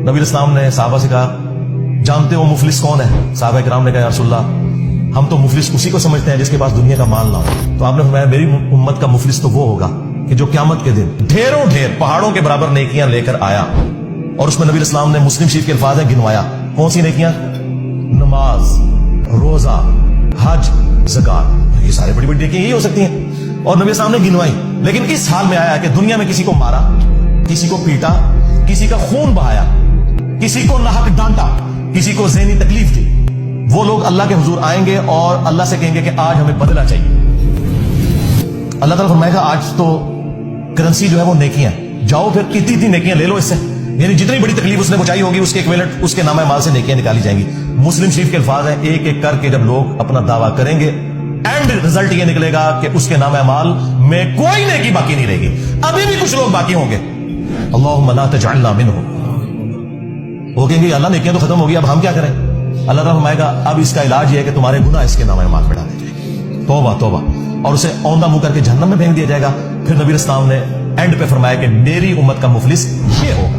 नबी इस्लाम ने साहबा से कहा, जानते हो मुफलिस कौन है? साहबा किराम ने कहा, या रसूलल्लाह, हम तो मुफलिस उसी को समझते हैं जिसके पास दुनिया का माल ना हो। तो आपने फरमाया, मेरी उम्मत का मुफलिस तो वो होगा कि जो क़यामत के दिन ढेरों ढेर पहाड़ों के बराबर नेकियां लेकर आया। और उसमें नबी इस्लाम ने मुस्लिम शरीफ के अल्फाज हैं गिनवाया। कौन सी नेकियां? नमाज, रोजा, हज, ज़कात। ये सारे बड़ी बड़ी नेकियां यही हो सकती हैं, और नबी इस्लाम ने गिनवाई। लेकिन इस हाल में आया कि दुनिया में किसी को मारा, किसी को पीटा, किसी का खून बहाया, किसी को नाहक डांटा, किसी को ज़हनी तकलीफ दी, वो लोग अल्लाह के हुजूर आएंगे और अल्लाह से कहेंगे कि आज हमें बदला चाहिए। अल्लाह ताला फरमाएगा, आज तो करेंसी जो है वो नेकियां, जाओ फिर इतनी नेकियां ले लो इससे, यानी जितनी बड़ी तकलीफ उसने पहुंचाई होगी उसके इक्विवेलेंट उसके नामे माल से नेकियां निकाली जाएंगी। मुस्लिम शरीफ के अल्फाज हैं, एक एक करके जब लोग अपना दावा करेंगे, एंड रिजल्ट ये निकलेगा कि उसके नामे माल में कोई नेकी बाकी नहीं रहेगी। अभी भी कुछ लोग बाकी होंगे। अल्लाहुम्मा ला तजअलना मिनहुम। वो कहेंगे, अल्लाह नेकियां तो खत्म हो गई, अब हम क्या करें? अल्लाह ताला फरमाएगा, अब इसका इलाज ये है कि तुम्हारे गुनाह इसके नामे माल में डाले जाएंगे। तौबा तौबा। और उसे औंधा मुंह करके जहन्नम में फेंक दिया जाएगा। फिर नबी इस्लाम ने एंड पे फरमाया कि मेरी उम्मत का मुफलिस ये होगा।